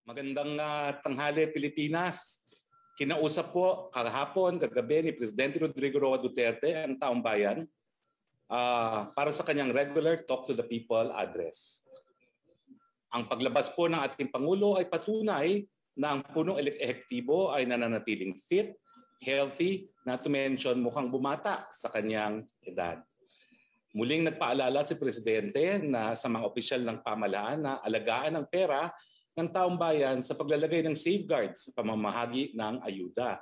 Magandang tanghali Pilipinas. Kinausap po kahapon, kagabi ni Presidente Rodrigo Roque Duterte ang taong bayan para sa kanyang regular Talk to the People address. Ang paglabas po ng ating Pangulo ay patunay na ang punong ehektibo ay nananatiling fit, healthy, not to mention mukhang bumata sa kanyang edad. Muling nagpaalala si Presidente na sa mga opisyal ng pamahalaan na alagaan ang pera ng taong bayan sa paglalagay ng safeguards sa pamamahagi ng ayuda.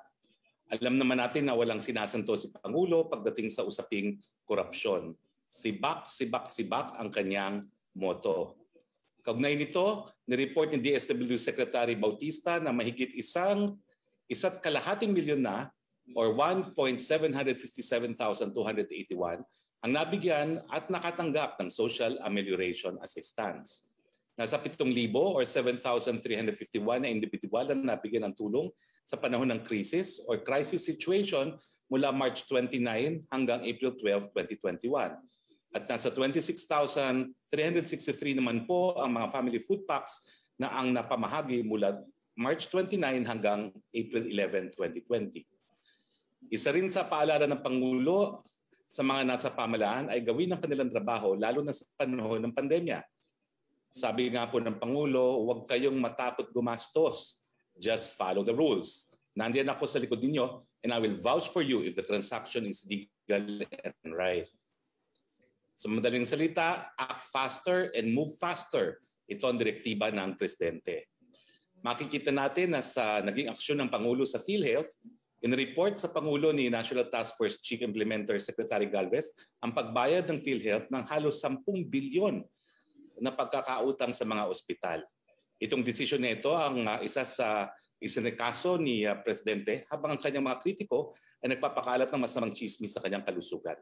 Alam naman natin na walang sinasanto si Pangulo pagdating sa usaping korupsyon. Sibak, sibak, sibak ang kanyang motto. Kaugnay nito, nireport ni DSWD Secretary Bautista na mahigit 1.5 milyon na or 1,757,281 ang nabigyan at nakatanggap ng social amelioration assistance. Nasa 7,000 or 7,351 na individual ang nabigyan ng tulong sa panahon ng crisis or crisis situation mula March 29 hanggang April 12, 2021. At nasa 26,363 naman po ang mga family food packs na ang napamahagi mula March 29 hanggang April 11, 2020. Isa rin sa paalala ng Pangulo sa mga nasa pamahalaan ay gawin ang kanilang trabaho lalo na sa panahon ng pandemya. Sabi nga po ng Pangulo, huwag kayong matakot gumastos. Just follow the rules. Nandiyan ako sa likod ninyo and I will vouch for you if the transaction is legal and right. Sa madaling salita, act faster and move faster. Ito ang direktiba ng Presidente. Makikita natin na sa naging aksyon ng Pangulo sa PhilHealth, in-report sa Pangulo ni National Task Force Chief Implementer Secretary Galvez ang pagbayad ng PhilHealth ng halos 10 bilyon na pagkakautang sa mga ospital. Itong desisyon nito ang isa sa isinakaso ni Presidente habang ang kanyang mga kritiko ay nagpapakalat ng masamang chismis sa kanyang kalusugan.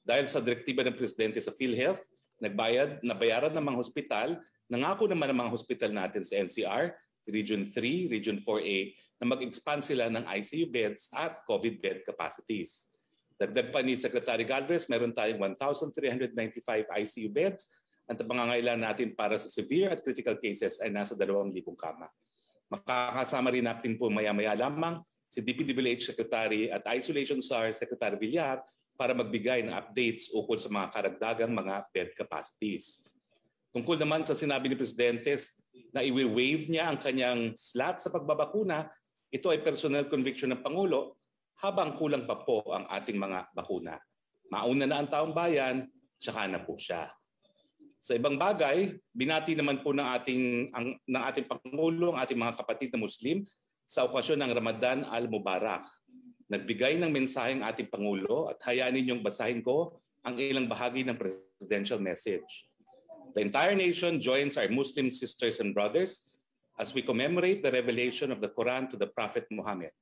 Dahil sa direktiba ng Presidente sa PhilHealth, nabayaran ng mga hospital, nangako naman ng mga hospital natin sa NCR, Region 3, Region 4A, na mag-expand sila ng ICU beds at COVID bed capacities. Dagdag pa ni Secretary Galvez, meron tayong 1,395 ICU beds at ang pangangailangan natin para sa severe at critical cases ay nasa 2,000 kama. Makakasama rin natin po maya-maya lamang si DPWH Secretary at Isolation SAR Secretary Villar para magbigay ng updates ukol sa mga karagdagang mga bed capacities. Tungkol naman sa sinabi ni Presidente na i-waive niya ang kanyang slot sa pagbabakuna, ito ay personal conviction ng Pangulo habang kulang pa po ang ating mga bakuna. Mauna na ang taong bayan, tsaka na po siya. Sa ibang bagay, binati naman po ng ating Pangulo ang ating mga kapatid na Muslim sa okasyon ng Ramadan al-Mubarak. Nagbigay ng mensaheng ating Pangulo at hayaan ninyong basahin ko ang ilang bahagi ng presidential message. The entire nation joins our Muslim sisters and brothers as we commemorate the revelation of the Quran to the Prophet Muhammad.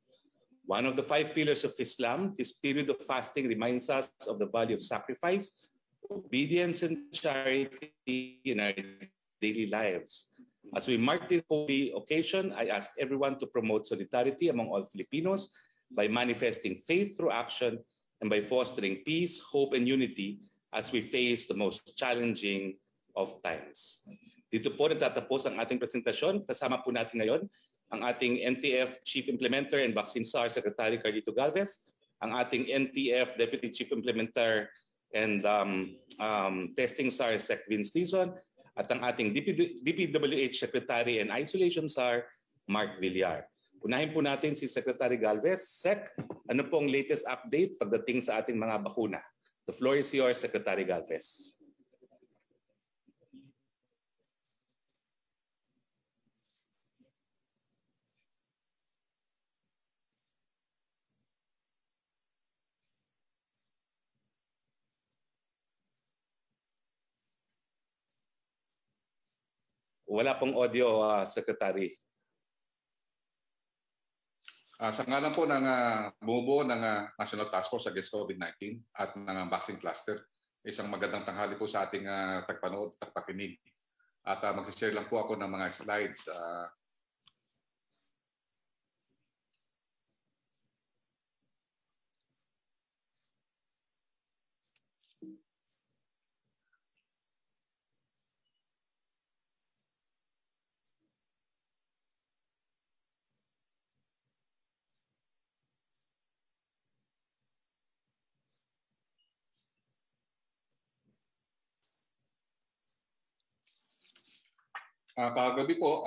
One of the 5 pillars of Islam, this period of fasting reminds us of the value of sacrifice, obedience and charity in our daily lives. As we mark this holy occasion, I ask everyone to promote solidarity among all Filipinos by manifesting faith through action and by fostering peace, hope, and unity as we face the most challenging of times. Dito po natatapos ang ating presentasyon. Kasama po natin ngayon ang ating NTF Chief Implementer and Vaccine SAR Secretary Carlito Galvez, ang ating NTF Deputy Chief Implementer and Testing SAR Sec Vince Lizon at ang ating DPWH Secretary and Isolation SAR Mark Villar. Unahin po natin si Secretary Galvez. Sec, ano pong latest update pagdating sa ating mga bakuna? The floor is yours, Secretary Galvez. Wala pong audio, Secretary. Sa ngalan po ng bumubuo ng National Task Force Against COVID-19 at ng vaccine cluster, isang magandang tanghali po sa ating tagpanood at tagpakinig. At mag-share lang po ako ng mga slides. Kagabi po,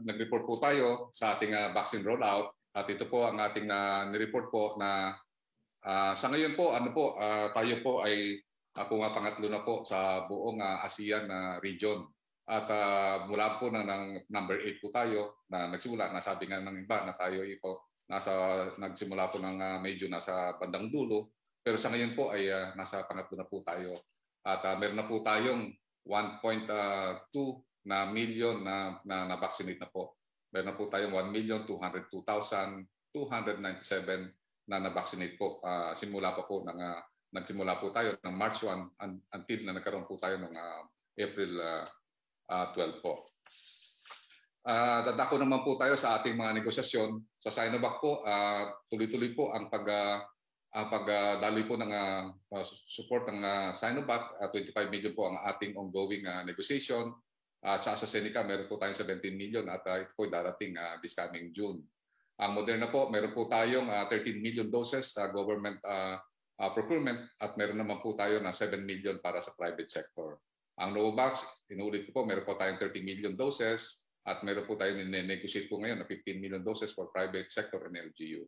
nag-report po tayo sa ating vaccine rollout at ito po ang ating nireport po na sa ngayon po, tayo po ay pangatlo na po sa buong ASEAN region. At mula po ng number 8 po tayo na nagsimula, nasabi nga ng iba na tayo po nagsimula po ng medyo nasa bandang dulo. Pero sa ngayon po ay nasa pangatlo na po tayo. At meron na po tayong 1.2 na million na vaccinate na po. Meron na po tayong 1,202,297 na na-vaccinate po. Nagsimula po tayo ng March 1 until na nagkaroon po tayo ng April 12 po. Dadako naman po tayo sa ating mga negosasyon. Sa Sinovac po, tuloy-tuloy po ang pagdaloy po ng support ng Sinovac. 25 million po ang ating ongoing negotiation. Sa AstraZeneca, meron po tayong 17 million at ito po darating this coming June. Ang Moderna po, meron po tayong 13 million doses sa government procurement at meron naman po tayo na 7 million para sa private sector. Ang Novavax, inuulit ko po, meron po tayong 30 million doses at meron po tayong negotiate po ngayon na 15 million doses for private sector and LGU.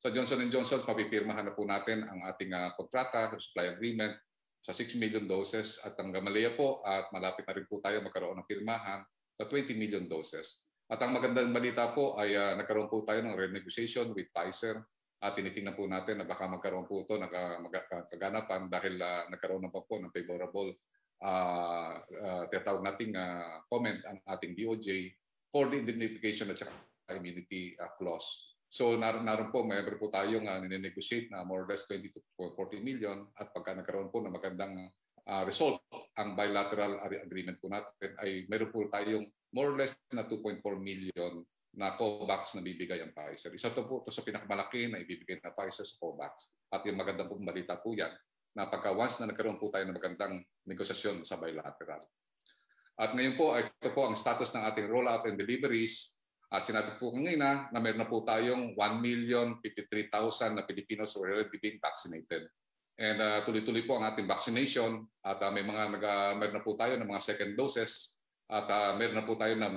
Sa Johnson & Johnson, papipirmahan na po natin ang ating kontrata, supply agreement sa 6 million doses at ang Gamaleya po at malapit na rin po tayo magkaroon ng pirmahan sa 20 million doses. At ang magandang balita po ay nagkaroon po tayo ng renegotiation with Pfizer at tinitingnan po natin na baka magkaroon po ito ng kaganapan dahil nagkaroon na po ng favorable tinatawag nating comment ang ating DOJ for the indemnification at saka immunity clause. So naroon po, mayroon po tayong ninegotiate na more or less 20 to 40 million at pagka nagkaroon po ng magandang result ang bilateral agreement po natin ay meron po tayong more or less na 2.4 million na COVAX na bibigay ang Pfizer. Isa to po sa pinakamalaki na ibibigay na Pfizer sa COVAX. At yung magandang pong balita po yan na pagka once na nagkaroon po tayo ng magandang negosasyon sa bilateral. At ngayon po, ito po ang status ng ating rollout and deliveries. At sinabi po kanina na meron na po tayong 1,053,000 na Filipinos already being vaccinated. And tuloy-tuloy po ang ating vaccination at meron na po tayo ng mga second doses at meron na po tayo na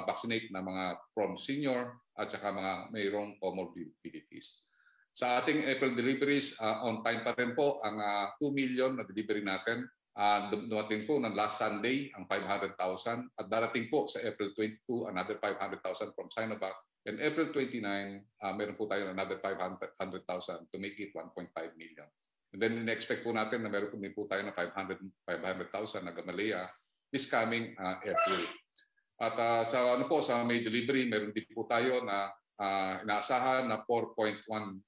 vaccinate na mga from senior at saka mga mayroong comorbidities. Sa ating April deliveries, on time pa rin po ang 2 million na delivery natin. Dumating po ng last Sunday ang 500,000 at darating po sa April 22 another 500,000 from Sinovac. And April 29, meron po tayo another 500,000 to make it 1.5 million. And then in-expect po natin na meron po din po tayo na 500,000 na Gamaleya this coming April. At sa may delivery, meron din po tayo na inaasahan na 4.19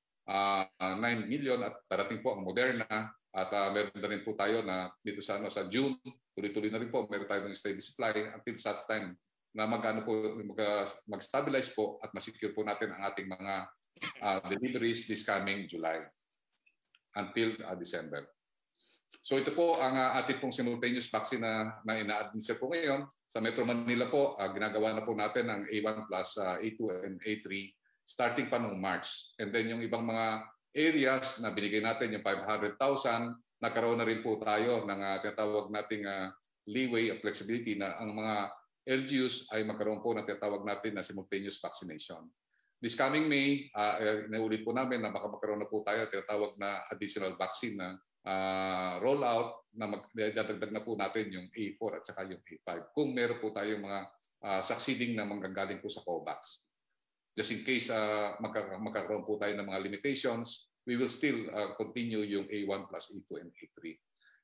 million at darating po ang Moderna. At meron na rin po tayo na dito sa June, tuloy-tuloy na rin po, meron tayo ng steady supply until such time na mag-stabilize po at masecure po natin ang ating mga deliveries this coming July until December. So ito po ang ating pong simultaneous vaccine na ina-administer po ngayon. Sa Metro Manila po, ginagawa na po natin ang A1 plus, A2 and A3 starting pa noong March. And then yung ibang mga areas na binigay natin, yung 500,000, nagkaroon na rin po tayo ng tinatawag nating leeway at flexibility na ang mga LGUs ay magkaroon po ng tinatawag natin na simultaneous vaccination. This coming May, naulit po namin na baka magkaroon na po tayo tinatawag na additional vaccine na rollout na magdadagdag na po natin yung A4 at saka yung A5 kung meron po tayong mga succeeding na manggagaling po sa COVAX. Just in case magkakaroon po tayo ng mga limitations, we will still continue yung A1 plus A2 and A3.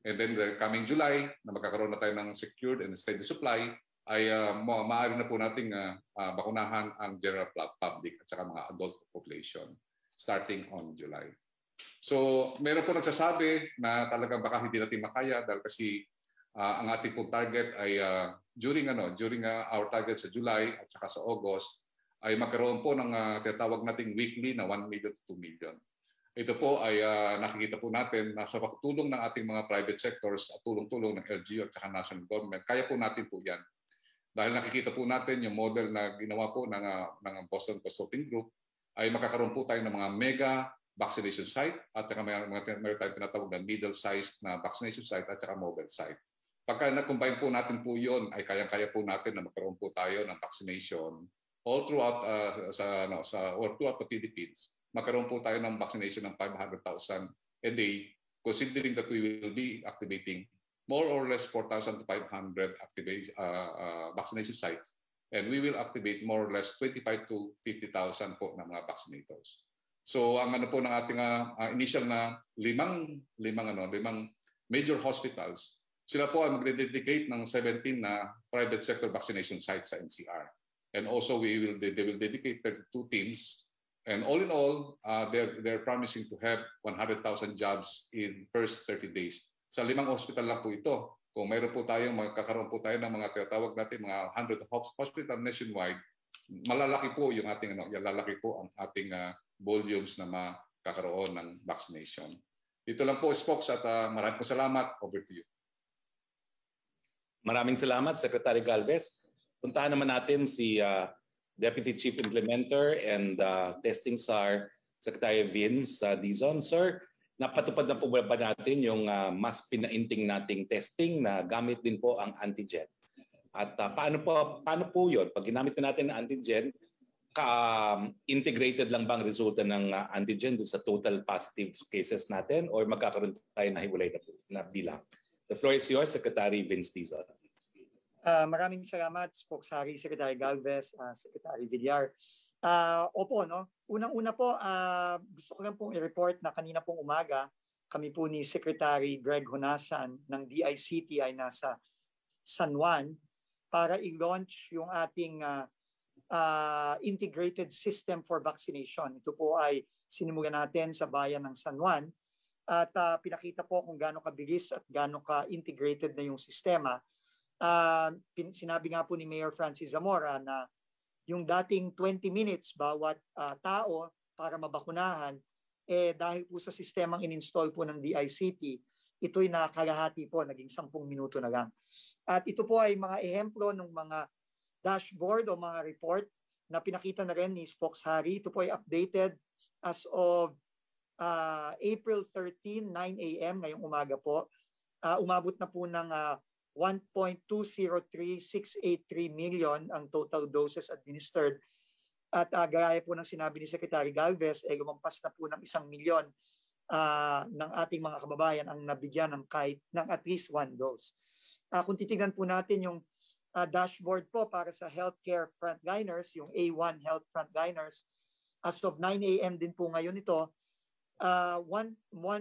And then the coming July, na magkakaroon na tayo ng secured and steady supply, ay maaari na po nating bakunahan ang general public at saka mga adult population starting on July. So meron po nagsasabi na talagang baka hindi natin makaya dahil kasi ang ating pong target ay during our target sa July at saka sa August ay magkaroon po ng tinatawag nating weekly na 1 million to 2 million. Ito po ay nakikita po natin na sa pagtulong ng ating mga private sectors at tulong-tulong ng LGU at saka national government, kaya po natin po yan. Dahil nakikita po natin yung model na ginawa po ng Boston Consulting Group ay makakaroon po tayo ng mga mega vaccination site at saka meron tayong tinatawag na middle-sized na vaccination site at saka mobile site. Pagka na-combine po natin po yun, ay kaya-kaya po natin na magkaroon po tayo ng vaccination all throughout or throughout the Philippines. Magkaroon po tayo ng vaccination ng 500,000 a day, considering that we will be activating more or less 4,500 vaccination sites. And we will activate more or less 25 to 50,000 po ng mga vaccinators. So ang ano po ng ating initial na limang major hospitals, sila po ay magdedicate ng 17 na private sector vaccination sites sa NCR. And also they will dedicate 32 teams. And all in all, they're promising to have 100,000 jobs in first 30 days. Sa 5 hospital lang po ito. Kung mayroon po tayong magkakaroon po tayo ng mga tinatawag natin mga 100 hospital nationwide, malalaki po yung ating lalaki po ang ating volumes na makakaroon ng vaccination. Dito lang po, Spox, at maraming po salamat. Over to you. Maraming salamat, Secretary Galvez. Puntahan naman natin si Deputy Chief Implementer and Testing SAR, Secretary Vince Dizon. Sir, napatupad na po ba natin yung mas pinainting nating testing na gamit din po ang antigen? At paano po yun? Pag ginamit na natin ang antigen, integrated lang bang resulta ng antigen sa total positive cases natin or magkakaroon tayo na hiwalay na bilang? The floor is yours, Secretary Vince Dizon. Maraming salamat, Spokesperson, Secretary Galvez, Secretary Villar. Opo, no? Unang-una po, gusto ko lang pong i-report na kanina pong umaga, kami po ni Secretary Greg Honasan ng DICT ay nasa San Juan para i-launch yung ating integrated system for vaccination. Ito po ay sinimulan natin sa bayan ng San Juan at pinakita po kung gaano kabilis at gaano ka-integrated na yung sistema. Sinabi nga po ni Mayor Francis Zamora na yung dating 20 minutes bawat tao para mabakunahan, dahil po sa sistemang in-install po ng DICT, ito'y nakalahati po, naging 10 minuto na lang. At ito po ay mga ehemplo ng mga dashboard o mga report na pinakita na rin ni Spokesperson. Ito po ay updated as of April 13, 9 a.m. ngayong umaga po. Umabot na po ng 1.203683 million ang total doses administered. At gaya po ng sinabi ni Secretary Galvez, lumampas na po ng 1 milyon ng ating mga kababayan ang nabigyan ng at least 1 dose. Kung titignan po natin yung dashboard po para sa healthcare frontliners, yung A1 Health Frontliners, as of 9 a.m. din po ngayon ito,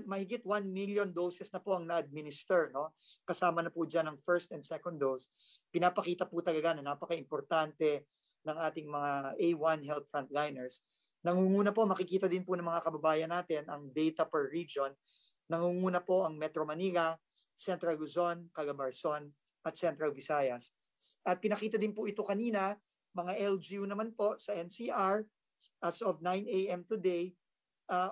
mahigit 1 million doses na po ang na-administer, no? Kasama na po dyan ang first and second dose. Pinapakita po talaga na napaka-importante ng ating mga A1 Health Frontliners. Nangunguna po, makikita din po ng mga kababayan natin ang data per region. Nangunguna po ang Metro Manila, Central Luzon, Calabarzon, at Central Visayas. At pinakita din po ito kanina, mga LGU naman po sa NCR, as of 9 a.m. today,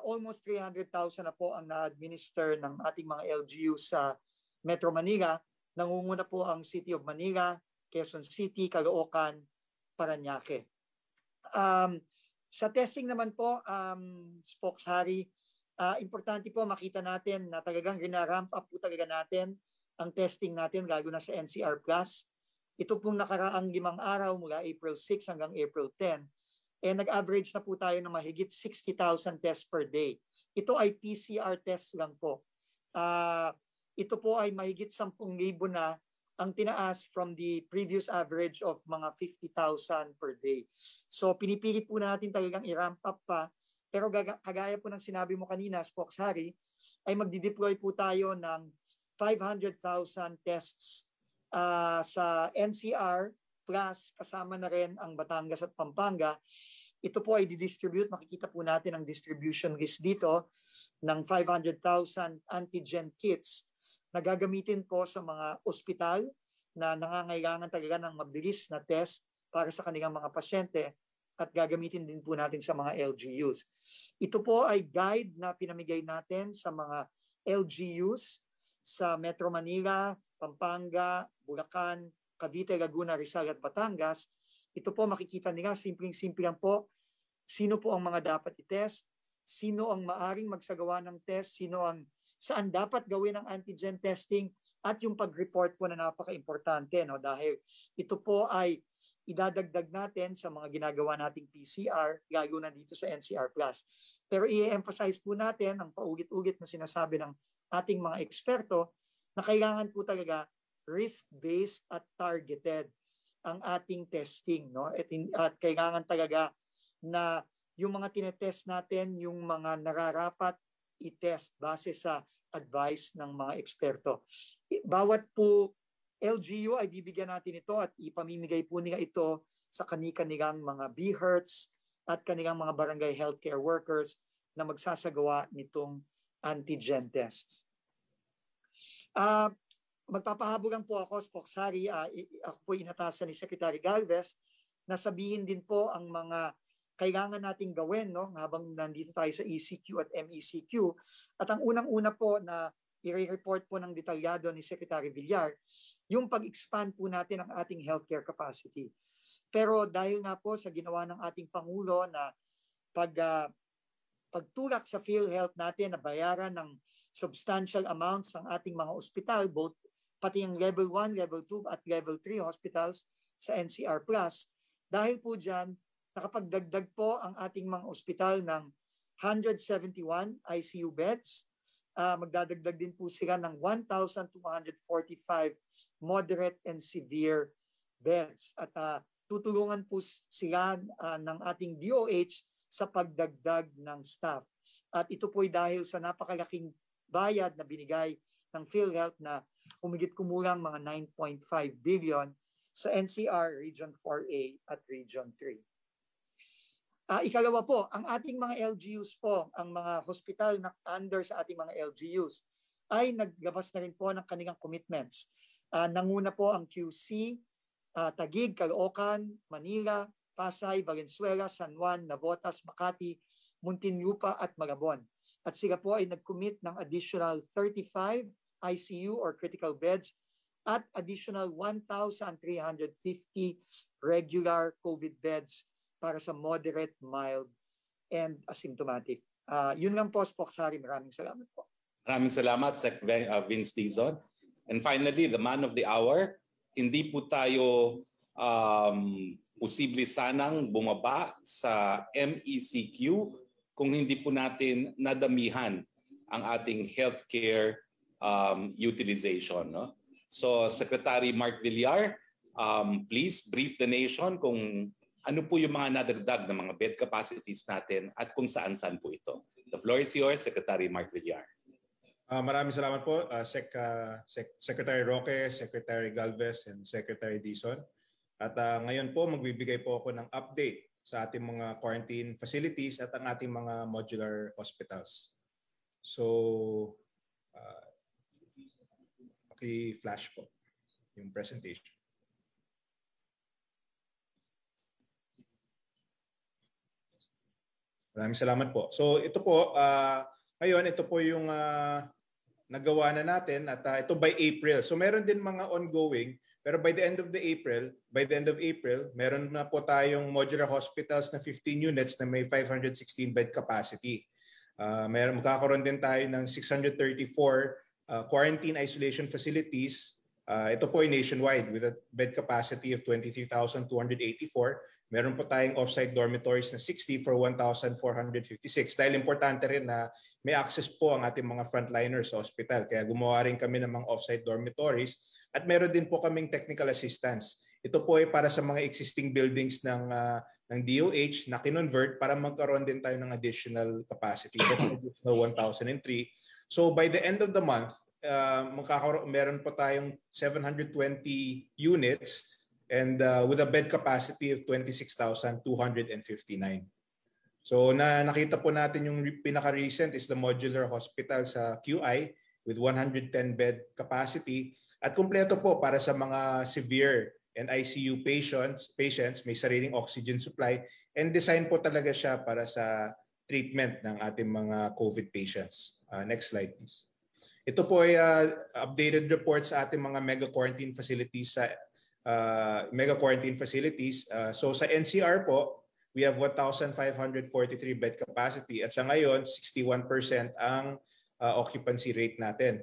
almost 300,000 na po ang na-administer ng ating mga LGU sa Metro Manila. Nangunguna po ang City of Manila, Quezon City, Caloocan, Parañaque. Sa testing naman po, Spokesperson, importante po makita natin na talagang rina-ramp up po talaga natin ang testing natin, lalo na sa NCR Plus. Ito pong nakaraang 5 araw mula April 6 hanggang April 10. Nag-average na po tayo ng mahigit 60,000 tests per day. Ito ay PCR test lang po. Ito po ay mahigit 10,000 na ang tinaas from the previous average of mga 50,000 per day. So pinipilit po natin talagang i-ramp up pa. Pero kagaya po ng sinabi mo kanina, Spokesperson, ay magdi-deploy po tayo ng 500,000 tests sa NCR plus kasama na rin ang Batangas at Pampanga. Ito po ay didistribute. Makikita po natin ang distribution list dito ng 500,000 antigen kits na gagamitin po sa mga ospital na nangangailangan talaga ng mabilis na test para sa kanilang mga pasyente at gagamitin din po natin sa mga LGUs. Ito po ay guide na pinamigay natin sa mga LGUs sa Metro Manila, Pampanga, Bulacan, Cavite, Laguna, Rizal at Batangas. Ito po makikita nila, simpleng-simple lang po, sino po ang mga dapat i-test, sino ang maaring magsagawa ng test, saan dapat gawin ang antigen testing, at yung pag-report po na napaka-importante, no? Dahil ito po ay idadagdag natin sa mga ginagawa nating PCR, lalo na dito sa NCR+. Pero i-emphasize po natin ang paulit-ulit na sinasabi ng ating mga eksperto na kailangan po talaga risk-based at targeted ang ating testing, no? At kailangan talaga na yung mga tinetest natin, yung mga nararapat i-test base sa advice ng mga eksperto. Bawat po LGU ay bibigyan natin ito at ipamimigay po nila ito sa kanilang mga BHertz at kanilang mga barangay healthcare workers na magsasagawa nitong antigen tests. Magpapahabol lang po ako, Spoxari. Ako po inatasan ni Secretary Galvez na sabihin din po ang mga kailangan nating gawin, no, habang nandito tayo sa ECQ at MECQ. At ang unang-una po na i-report po ng detalyado ni Secretary Villar, yung pag-expand po natin ang ating healthcare capacity. Pero dahil nga po sa ginawa ng ating Pangulo na pagtulak sa PhilHealth natin na bayaran ng substantial amounts ang ating mga ospital, pati yung level 1, level 2 at level 3 hospitals sa NCR+. Dahil po dyan, nakapagdagdag po ang ating mga ospital ng 171 ICU beds. Magdadagdag din po sila ng 1,245 moderate and severe beds. At tutulungan po sila ng ating DOH sa pagdagdag ng staff. At ito po ay dahil sa napakalaking bayad na binigay ng PhilHealth na humigit kumulang mga 9.5 billion sa NCR, Region 4A at Region 3. Ikalawa po, ang ating mga LGUs po, ang mga hospital na under sa ating mga LGUs ay naglabas na rin po ng kanilang commitments. Nanguna po ang QC, Taguig, Caloocan, Manila, Pasay, Valenzuela, San Juan, Navotas, Makati, Muntinlupa at Malabon. At sila po ay nag-commit ng additional 35 ICU or critical beds at additional 1,350 regular COVID beds para sa moderate, mild, and asymptomatic. Yun lang po, Spoxari. Maraming salamat po. Maraming salamat, Sec. Vince Dizon. And finally, the man of the hour, hindi po tayo posible sanang bumaba sa MECQ kung hindi po natin nadamihan ang ating healthcare utilization. No? So, Secretary Mark Villar, please brief the nation kung ano po yung mga nadagdag na mga bed capacities natin at kung saan-saan po ito. The floor is yours, Secretary Mark Villar. Maraming salamat po, Secretary Roque, Secretary Galvez, and Secretary Dizon. At ngayon po, magbibigay po ako ng update sa ating mga quarantine facilities at ang ating mga modular hospitals. So, paki-flash po yung presentation. Maraming salamat po. So ito po, ngayon ito po yung nagawa na natin at ito by April. So meron din mga ongoing, pero by the end of April, meron na po tayong modular hospitals na 15 units na may 516 bed capacity. Magkakaroon din tayo ng 634 quarantine isolation facilities. Ito po ay nationwide with a bed capacity of 23,284. Meron po tayong off-site dormitories na 60 for 1,456. Dahil importante rin na may access po ang ating mga frontliners sa hospital. Kaya gumawa rin kami ng mga off-site dormitories. At meron din po kaming technical assistance. Ito po ay para sa mga existing buildings ng DOH na kinonvert para magkaroon din tayo ng additional capacity. That's additional 1,003. So by the end of the month, meron po tayong 720 units and with a bed capacity of 26,259. So nakita po natin yung pinaka-recent is the modular hospital sa QI with 110 bed capacity at kumpleto po para sa mga severe and ICU patients, may sariling oxygen supply and design po talaga siya para sa treatment ng ating mga COVID patients. Next slide please. Ito po ay updated report sa ating mga mega quarantine facilities So sa NCR po, we have 1,543 bed capacity at sa ngayon 61% ang occupancy rate natin.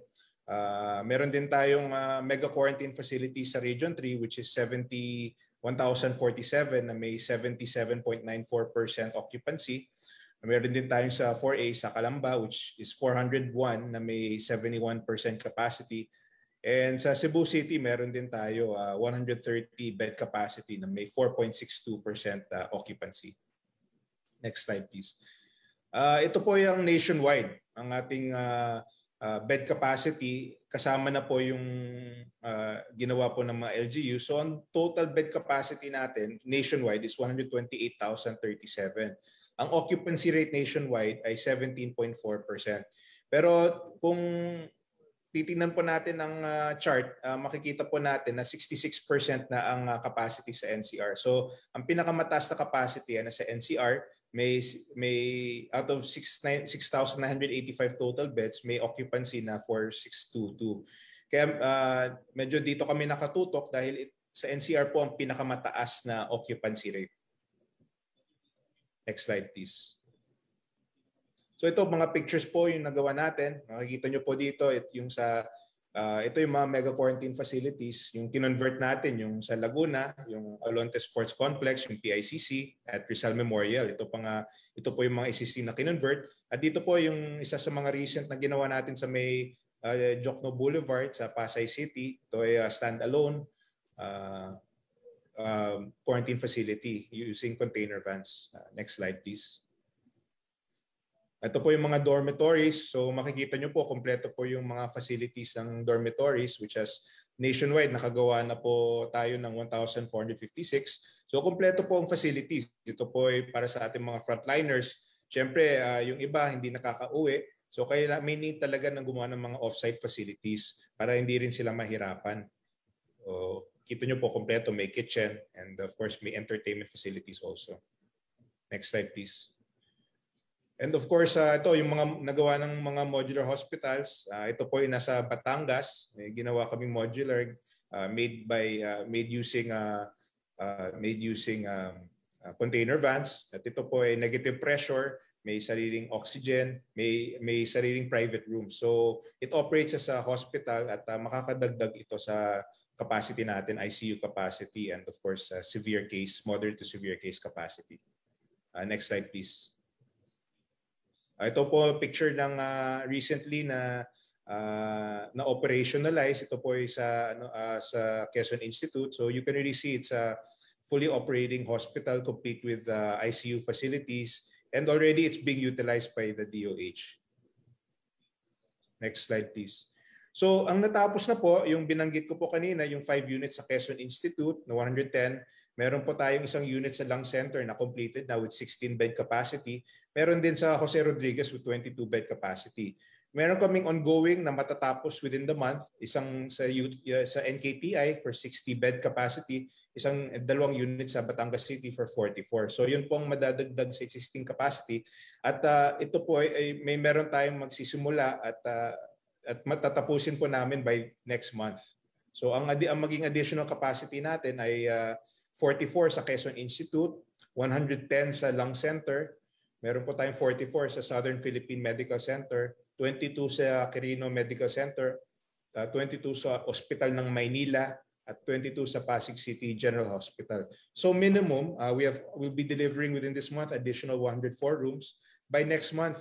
Meron din tayong mega quarantine facility sa Region 3 which is 1,047 na may 77.94% occupancy. Meron din tayong sa 4A sa Calamba which is 401 na may 71% capacity. And sa Cebu City, meron din tayo 130 bed capacity na may 4.62% occupancy. Next slide, please. Ito po yung nationwide, ang ating bed capacity. Kasama na po yung ginawa po ng mga LGU. So, ang total bed capacity natin nationwide is 128,037. Ang occupancy rate nationwide ay 17.4%. Pero kung titingnan po natin ang chart, makikita po natin na 66% na ang capacity sa NCR. So, ang pinakamataas na capacity na sa NCR, may out of 6,985 total beds, may occupancy na 4,622. Kaya medyo dito kami nakatutok dahil sa NCR po ang pinakamataas na occupancy rate. Next slide, please. So ito mga pictures po yung nagawa natin. Makikita nyo po dito yung ito yung mga mega quarantine facilities, yung kinonvert natin yung sa Laguna, yung Alonte Sports Complex, yung PICC at Rizal Memorial. Ito po yung mga existing na kinonvert. At dito po yung isa sa mga recent na ginawa natin sa may Jokno Boulevard sa Pasay City. Ito ay standalone quarantine facility using container vans. Next slide, please. Ito po yung mga dormitories. So makikita nyo po, kompleto po yung mga facilities ng dormitories which has nationwide nakagawa na po tayo ng 1,456. So kompleto po ang facilities. Ito po ay para sa ating mga frontliners. Siyempre, yung iba hindi nakakauwi. So kaya may need talaga ng gumawa ng mga off-site facilities para hindi rin sila mahirapan. So, kita nyo po kompleto, may kitchen and of course may entertainment facilities also. Next slide, please. And of course, ito yung mga nagawa ng mga modular hospitals. Ito po yung nasa Batangas. May ginawa kaming modular made using container vans. At ito po ay negative pressure, may sariling oxygen, may sariling private room. So it operates as a hospital at makakadagdag ito sa capacity natin, ICU capacity, and of course severe case, moderate to severe case capacity. Next slide, please. Ito po picture ng recently na operationalize. Ito po ay sa Quezon Institute. So you can really see it's a fully operating hospital complete with ICU facilities and already it's being utilized by the DOH. Next slide, please. So ang natapos na po, yung binanggit ko po kanina, yung 5 units sa Quezon Institute na 110. Meron po tayong isang unit sa lung center na completed na with 16 bed capacity. Meron din sa Jose Rodriguez with 22 bed capacity. Meron kaming ongoing na matatapos within the month, isang sa NKPI for 60 bed capacity, dalawang unit sa Batangas City for 44. So yun pong madadagdag sa existing capacity. At ito po ay meron tayong magsisimula at matatapusin po namin by next month. So ang maging additional capacity natin ay 44 sa Quezon Institute, 110 sa Lung Center, meron po tayong 44 sa Southern Philippine Medical Center, 22 sa Quirino Medical Center, 22 sa Hospital ng Maynila, at 22 sa Pasig City General Hospital. So minimum, we'll be delivering within this month additional 104 rooms. By next month,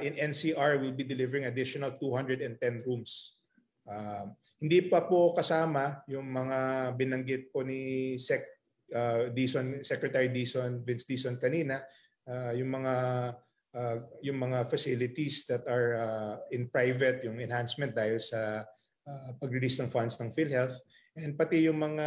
in NCR, we'll be delivering additional 210 rooms. Hindi pa po kasama yung mga binanggit po ni Secretary Vince Dizon kanina, yung mga facilities that are in private, yung enhancement dahil sa pag-release ng funds ng PhilHealth, and pati yung mga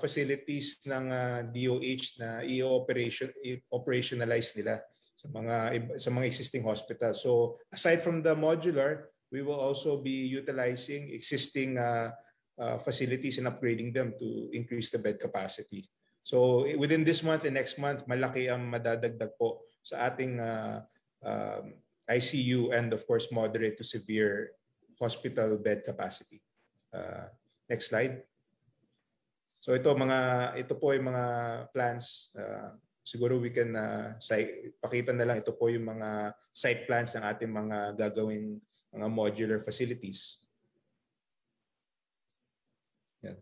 facilities ng DOH na i-operationalize nila sa mga existing hospitals. So aside from the modular, we will also be utilizing existing facilities and upgrading them to increase the bed capacity. So within this month and next month, malaki ang madadagdag po sa ating ICU and of course moderate to severe hospital bed capacity. Next slide. So ito po yung mga plans. Siguro we can pakita na lang, ito po yung mga site plans ng ating mga gagawing mga modular facilities. Yan.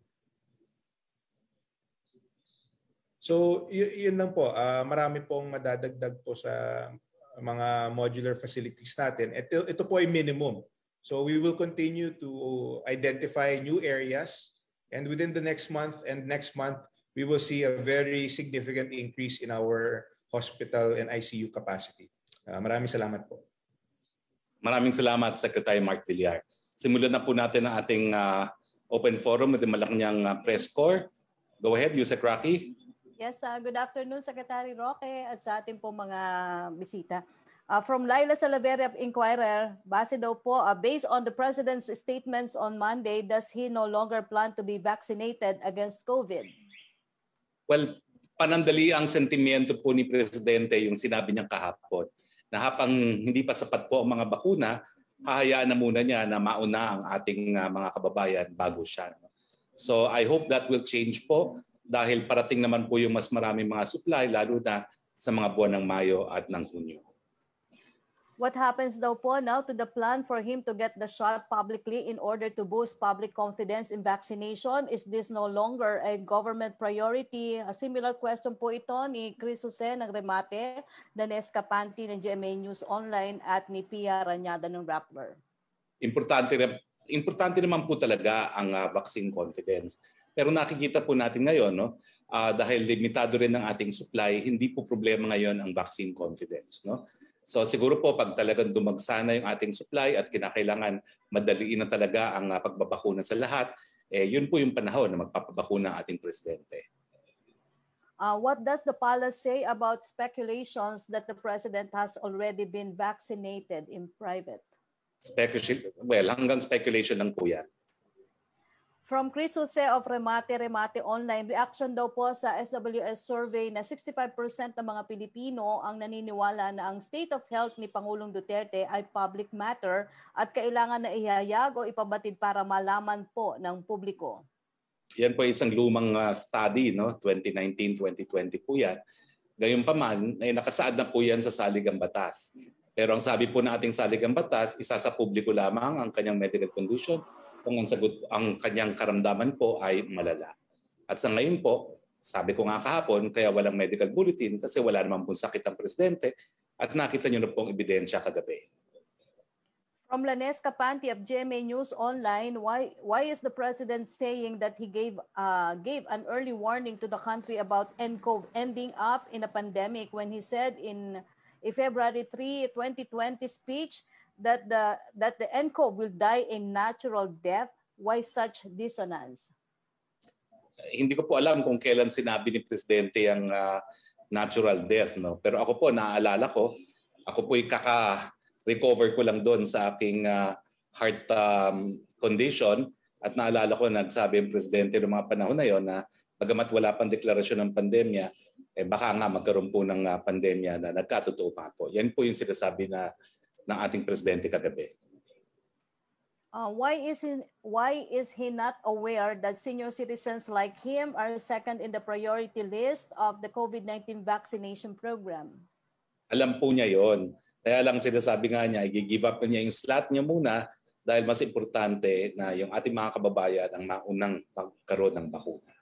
So yun lang po, marami pong madadagdag po sa mga modular facilities natin. Ito po ay minimum. So we will continue to identify new areas, and within the next month and next month, we will see a very significant increase in our hospital and ICU capacity. Maraming salamat po. Maraming salamat, Secretary Mark Villar. Simulan na po natin ang ating open forum with the Malacañang Press Corps. Go ahead, Yusek Roque. Yes, good afternoon, Secretary Roque, at sa ating po mga bisita. From Laila Salaverry of Inquirer, base daw po, based on the President's statements on Monday, does he no longer plan to be vaccinated against COVID? Well, panandali ang sentimiento po ni Presidente yung sinabi niyang kahapon na habang hindi pa sapat po ang mga bakuna, hahayaan na muna niya na mauna ang ating mga kababayan bago siya. So I hope that will change po dahil parating naman po yung mas maraming mga supply lalo na sa mga buwan ng Mayo at ng Hunyo. What happens daw po now to the plan for him to get the shot publicly in order to boost public confidence in vaccination? Is this no longer a government priority? A similar question po ito ni Chris Jose ng Remate, Danes Capanti ng GMA News Online at ni Pia Ranyada ng Rappler. Importante naman po talaga ang vaccine confidence. Pero nakikita po natin ngayon, no, dahil limitado rin ang ating supply, hindi po problema ngayon ang vaccine confidence. No? So siguro po pag talagang dumagsana yung ating supply at kinakailangan madaliin na talaga ang pagbabakuna sa lahat, yun po yung panahon na magpapabakuna ang ating presidente. What does the palace say about speculations that the president has already been vaccinated in private? Well, hanggang speculation lang po yan. From Chris Jose of Remate Online, reaction daw po sa SWS survey na 65% ng mga Pilipino ang naniniwala na ang state of health ni Pangulong Duterte ay public matter at kailangan na ihayag o ipabatid para malaman po ng publiko. Yan po isang lumang study, no? 2019-2020 po yan. Gayunpaman, ay nakasaad na po yan sa saligang batas. Pero ang sabi po ng ating saligang batas, isa sa publiko lamang ang kanyang medical condition kung ang kanyang karamdaman po ay malala. At sa ngayon po, sabi ko nga kahapon, kaya walang medical bulletin kasi wala naman pong sakit ang presidente at nakita nyo na pong ebidensya kagabi. From Lanes Capanti of GMA News Online, why is the president saying that he gave an early warning to the country about NCOV ending up in a pandemic when he said in a February 3, 2020 speech that the NCOV will die a natural death? Why such dissonance? Hindi ko po alam kung kailan sinabi ni Presidente ang natural death. No? Pero ako po, naaalala ko, ako po'y kaka-recover ko lang doon sa aking heart condition at naalala ko, nagsabi ang Presidente noong mga panahon na yon na bagamat wala pang deklarasyon ng pandemya, baka nga magkaroon po ng pandemya na nagkatotoo pa po. Yan po yung sinasabi ng ating presidente kagabi. Why is he not aware that senior citizens like him are second in the priority list of the COVID-19 vaccination program? Alam po niya yon. Kaya lang sinasabi nga niya, i-give up na niya yung slot niya muna dahil mas importante na yung ating mga kababayan ang maunang magkaroon ng bakuna.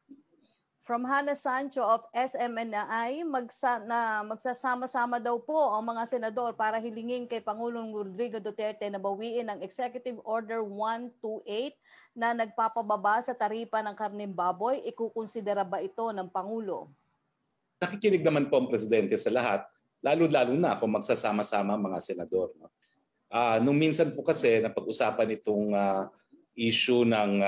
From Hannah Sancho of SMNI, magsasama-sama daw po ang mga senador para hilingin kay Pangulong Rodrigo Duterte na bawiin ang Executive Order 128 na nagpapababa sa taripa ng karneng baboy. Ikukonsidera ba ito ng Pangulo? Nakikinig naman po ang presidente sa lahat, lalo-lalo na kung magsasama-sama mga senador. No? Nung minsan po kasi napag-usapan itong issue ng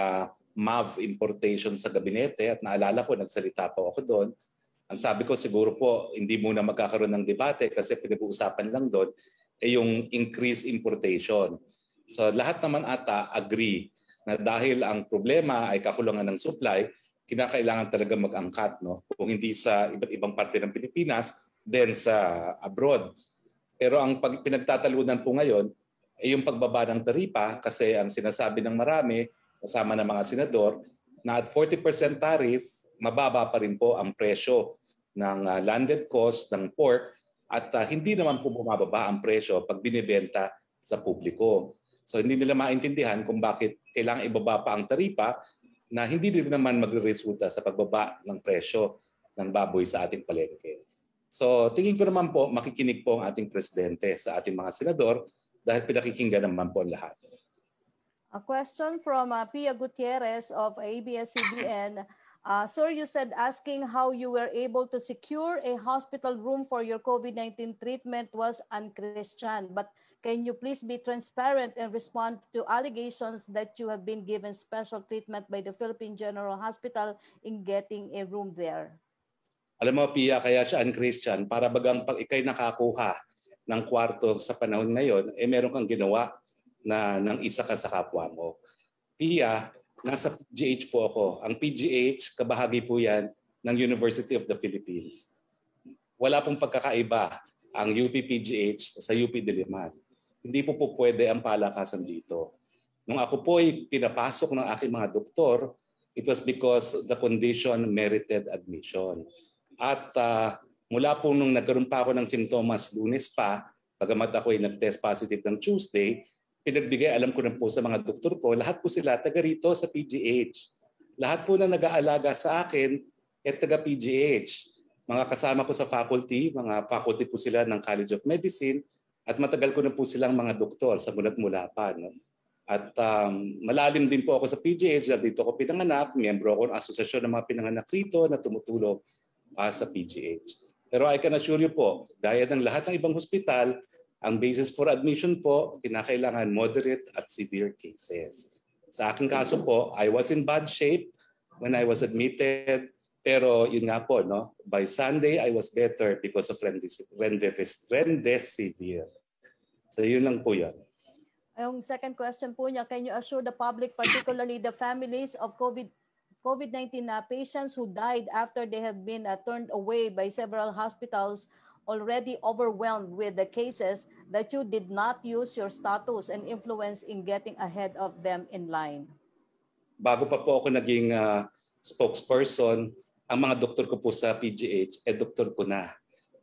MAV importation sa gabinete at naalala ko, nagsalita po ako doon. Ang sabi ko siguro po, hindi muna magkakaroon ng debate kasi pinag-uusapan lang doon yung increase importation. So lahat naman ata agree na dahil ang problema ay kakulangan ng supply, kinakailangan talaga mag-angkat. No? Kung hindi sa iba't ibang parte ng Pilipinas, then sa abroad. Pero ang pinagtatalunan po ngayon ay yung pagbaba ng taripa kasi ang sinasabi ng marami, kasama ng mga senador, na at 40% tariff, mababa pa rin po ang presyo ng landed cost ng pork at hindi naman po bumababa ang presyo pag binibenta sa publiko. So hindi nila maintindihan kung bakit kailangan ibaba pa ang taripa na hindi din naman magre-resulta sa pagbaba ng presyo ng baboy sa ating palengke. So tingin ko naman po makikinig po ang ating presidente sa ating mga senador dahil pinakikinggan naman po ang lahat. A question from Pia Gutierrez of ABS-CBN. Sir, you said asking how you were able to secure a hospital room for your COVID-19 treatment was unchristian. But can you please be transparent and respond to allegations that you have been given special treatment by the Philippine General Hospital in getting a room there? Alam mo, Pia, kaya siya unchristian para bagang pag ikay nakakuha ng kwarto sa panahon ngayon, meron kang ginawa na nang isa ka sa kapwa mo. Pia, nasa PGH po ako. Ang PGH, kabahagi po yan ng University of the Philippines. Wala pong pagkakaiba ang UP PGH sa UP Diliman. Hindi po pwede ang palakasan dito. Nung ako po ay pinapasok ng aking mga doktor, it was because the condition merited admission. At mula po nung nagkaroon pa ako ng simptomas Lunes pa, bagamat ako ay nag-test positive ng Tuesday, pinagbigay alam ko na po sa mga doktor ko, lahat po sila taga rito sa PGH. Lahat po na nag-aalaga sa akin taga PGH. Mga kasama ko sa faculty, mga faculty po sila ng College of Medicine at matagal ko na po silang mga doktor sa mulat-mula pa. No? At malalim din po ako sa PGH dahil dito ako pinanganak, miyembro ako ng asosasyon ng mga pinanganak rito na tumutulong sa PGH. Pero I can assure you po, gaya ng lahat ng ibang hospital, ang basis for admission po, kinakailangan moderate at severe cases. Sa aking kaso po, I was in bad shape when I was admitted. Pero yun nga po, no? By Sunday, I was better because of remdesivir. So yun lang po yun. Yung second question po niya, can you assure the public, particularly the families of COVID-19 patients who died after they have been turned away by several hospitals already overwhelmed with the cases, that you did not use your status and influence in getting ahead of them in line? Bago pa po ako naging spokesperson, ang mga doktor ko po sa PGH, doktor ko na.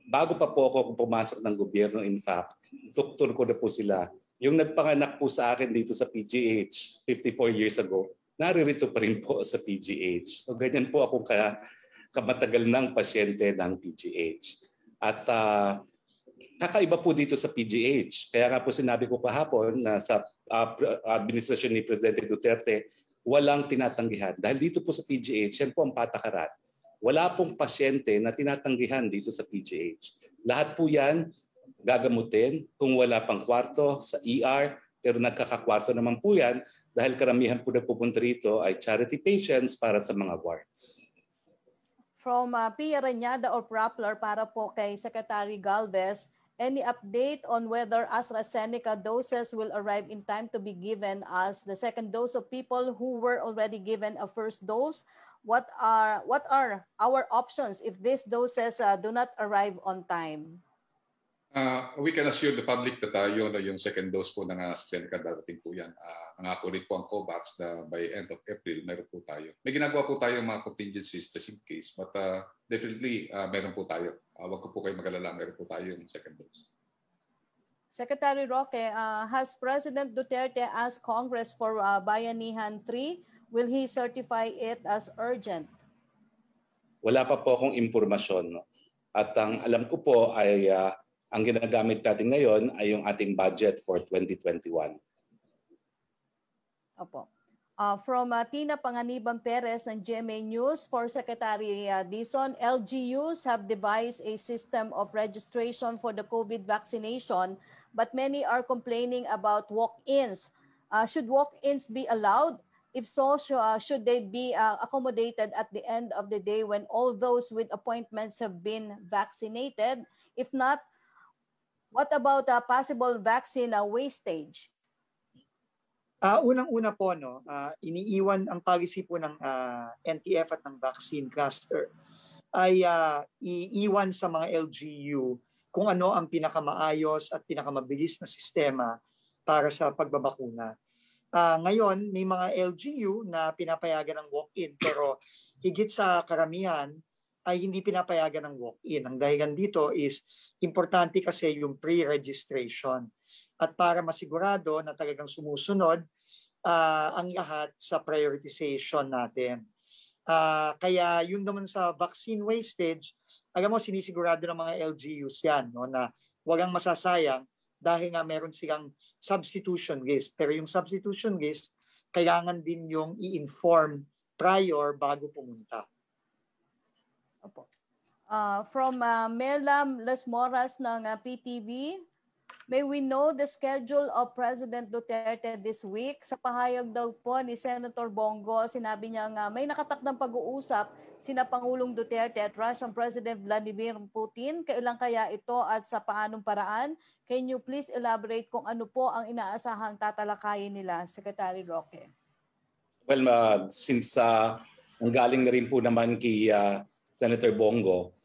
Bago pa po ako pumasok ng gobyerno, in fact, doktor ko na po sila. Yung nagpanganak po sa akin dito sa PGH 54 years ago, naririto pa rin po sa PGH. So ganyan po akong kamatagal ng pasyente ng PGH. At kakaiba po dito sa PGH. Kaya nga po sinabi ko kahapon na sa administrasyon ni Presidente Duterte, walang tinatanggihan. Dahil dito po sa PGH, yan po ang patakaran. Wala pong pasyente na tinatanggihan dito sa PGH. Lahat po yan gagamutin kung wala pang kwarto sa ER, pero nagkakakwarto naman po yan dahil karamihan po na pupunta rito ay charity patients para sa mga wards. From Pia Reñada or Rappler para po kay Secretary Galvez, any update on whether AstraZeneca doses will arrive in time to be given as the second dose of people who were already given a first dose? What are our options if these doses do not arrive on time? We can assure the public that yung second dose po ng AstraZeneca darating po yan. Nangako rin po ang COVAX na by end of April, meron po tayo. May ginagawa po tayo mga contingencies just in case, but definitely meron po tayo. Huwag ko po kayo mag-alala, meron po tayo yung second dose. Secretary Roque, has President Duterte asked Congress for Bayanihan 3? Will he certify it as urgent? Wala pa po akong impormasyon. No? At ang alam ko po ay ang ginagamit natin ngayon ay yung ating budget for 2021. Opo. From Tina Panganiban Perez ng GMA News, for Secretary Dizon, LGUs have devised a system of registration for the COVID vaccination, but many are complaining about walk-ins. Should walk-ins be allowed? If so, should they be accommodated at the end of the day when all those with appointments have been vaccinated? If not, what about possible vaccine wastage? Unang-una po, no, iniiwan ang policy po ng NTF at ng vaccine cluster ay iiwan sa mga LGU kung ano ang pinakamaayos at pinakamabilis na sistema para sa pagbabakuna. Ngayon, may mga LGU na pinapayagan ng walk-in pero higit sa karamihan ay hindi pinapayagan ng walk-in. Ang dahilan dito is importante kasi yung pre-registration. at para masigurado na talagang sumusunod ang lahat sa prioritization natin. Kaya yun naman sa vaccine wastage, alam mo, sinisigurado ng mga LGUs yan, no, na walang masasayang dahil nga meron silang substitution risk. Pero yung substitution risk, kailangan din yung i-inform prior bago pumunta. Opo. From Melam Las Moras ng PTV, may we know the schedule of President Duterte this week? Sa pahayag daw po ni Senator Bongo, sinabi niya nga may nakatakdang pag-uusap sina Pangulong Duterte at Russian President Vladimir Putin. Kailan kaya ito at sa paanong paraan? Can you please elaborate kung ano po ang inaasahang tatalakayin nila, Secretary Roque? Well, since ang galing na rin po naman kay Senator Bongo,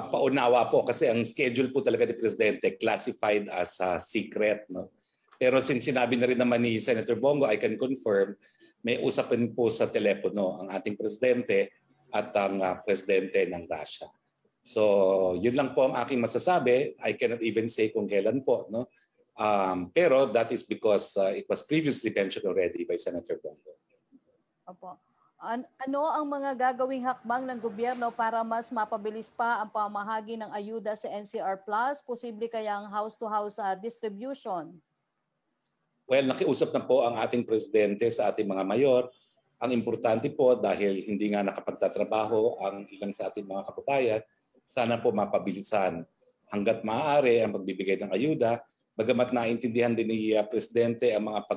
paunawa po kasi ang schedule po talaga ni Presidente classified as secret. No? Pero since sinabi na rin naman ni Senator Bongo, I can confirm, may usapin po sa telepono ang ating Presidente at ang Presidente ng Russia. So yun lang po ang aking masasabi. I cannot even say kung kailan po. No? Pero that is because it was previously mentioned already by Senator Bongo. Opo. Ano ang mga gagawing hakbang ng gobyerno para mas mapabilis pa ang pamahagi ng ayuda sa NCR Plus? Posible kaya ang house-to-house distribution? Well, nakiusap na po ang ating Presidente sa ating mga mayor. Ang importante po dahil hindi nga nakapagtatrabaho ang ilang sa ating mga kababayan, sana po mapabilisan hanggat maaari ang pagbibigay ng ayuda. Bagamat naintindihan din ni Presidente ang mga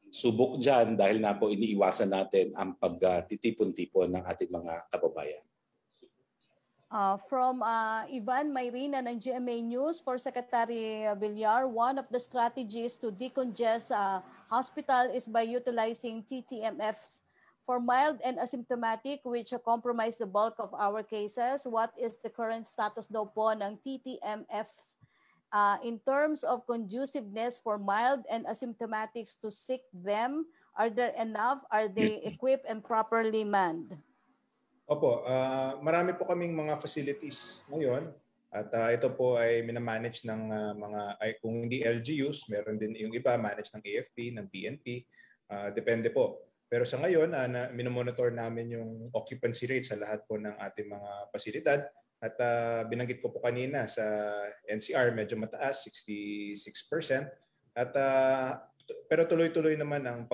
subok dyan dahil na po iniiwasan natin ang pagtitipon-tipon ng ating mga kababayan. From Ivan Mayrina ng GMA News for Secretary Villar, one of the strategies to decongest hospital is by utilizing TTMFs for mild and asymptomatic which compromise the bulk of our cases. What is the current status daw po ng TTMFs? In terms of conduciveness for mild and asymptomatics to seek them, are there enough? Are they equipped and properly manned? Opo, marami po kaming mga facilities ngayon at ito po ay minamanage ng kung hindi LGUs, meron din yung iba manage ng AFP, ng PNP, depende po. Pero sa ngayon, minomonitor namin yung occupancy rate sa lahat po ng ating mga pasilidad. At binanggit ko po kanina sa NCR medyo mataas, 66%. At pero tuloy-tuloy naman ang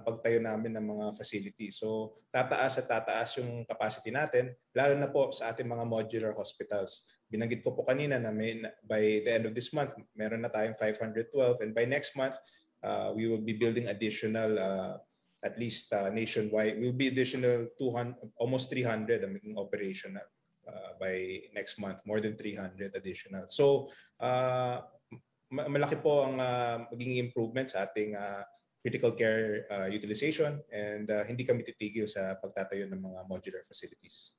pagtayo namin ng mga facilities. So tataas at tataas yung capacity natin, lalo na po sa ating mga modular hospitals. Binanggit ko po kanina na by the end of this month, meron na tayong 512 and by next month, we will be building additional at least nationwide. We will be additional 200, almost 300 ang maging operational. By next month, more than 300 additional. So, malaki po ang magiging improvement sa ating critical care utilization and hindi kami titigil sa pagtatayo ng mga modular facilities.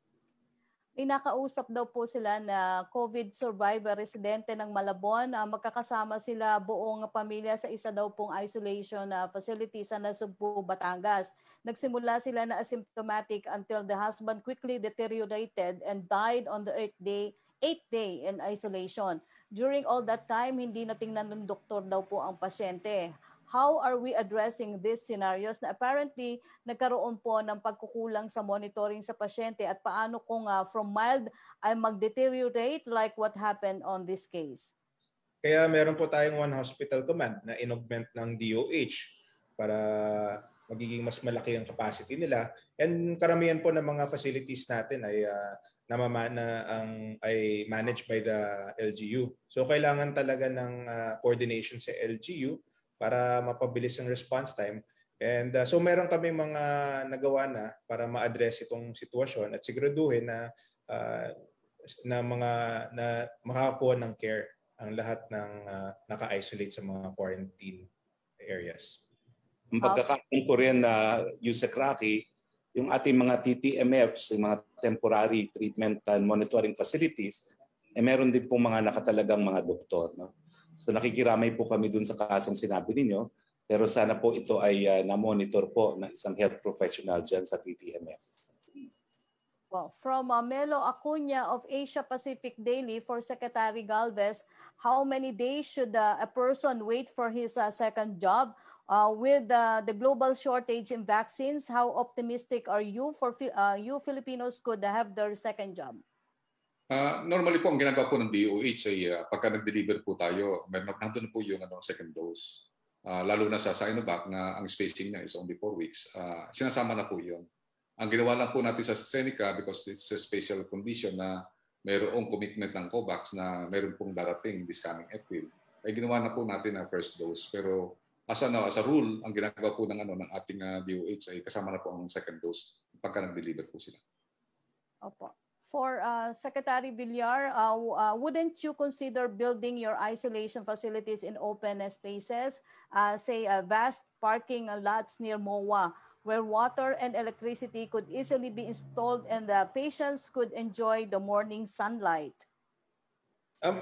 May nakausap daw po sila na COVID survivor residente ng Malabon. Magkakasama sila buong pamilya sa isa daw pong isolation facility sa Nasugbu, Batangas. Nagsimula sila na asymptomatic until the husband quickly deteriorated and died on the 8th day in isolation. During all that time, hindi natingnan ng doktor daw po ang pasyente. How are we addressing these scenarios na apparently nagkaroon po ng pagkukulang sa monitoring sa pasyente at paano kung from mild ay mag-deteriorate like what happened on this case? Kaya meron po tayong one hospital command na in-augment ng DOH para magiging mas malaki ang capacity nila. And karamihan po ng mga facilities natin ay ay managed by the LGU. So kailangan talaga ng coordination sa LGU para mapabilis ang response time. And so meron kami mga nagawa na para ma-address itong sitwasyon at siguraduhin na makakakuha ng care ang lahat ng naka-isolate sa mga quarantine areas. Ang pagkakaroon ko rin na Yusek Roque, yung ating mga TTMFs, yung mga temporary treatment and monitoring facilities, meron din pong mga nakatalagang mga doktor. No? So nakikiramay po kami dun sa kasong sinabi ninyo, pero sana po ito ay na-monitor po ng isang health professional dyan sa TTMF. Well, from Melo Acuña of Asia Pacific Daily for Secretary Galvez, how many days should a person wait for his second job? With the global shortage in vaccines, how optimistic are you for you Filipinos could have their second job? Normally po, ang ginagawa po ng DOH ay pagka nag-deliver po tayo, nandun po yung second dose. Lalo na sa Sinovac na ang spacing niya is only 4 weeks. Sinasama na po yun. Ang ginawa lang po natin sa Seneca, because it's a special condition na mayroong commitment ng COVAX na mayroon pong darating this coming April, ay ginawa na po natin ang first dose. Pero as a rule, ang ginagawa po ng ating DOH ay kasama na po ang second dose pagka nag-deliver po sila. Opo. For Secretary Villar, wouldn't you consider building your isolation facilities in open spaces, say vast parking lots near MOA, where water and electricity could easily be installed and the patients could enjoy the morning sunlight?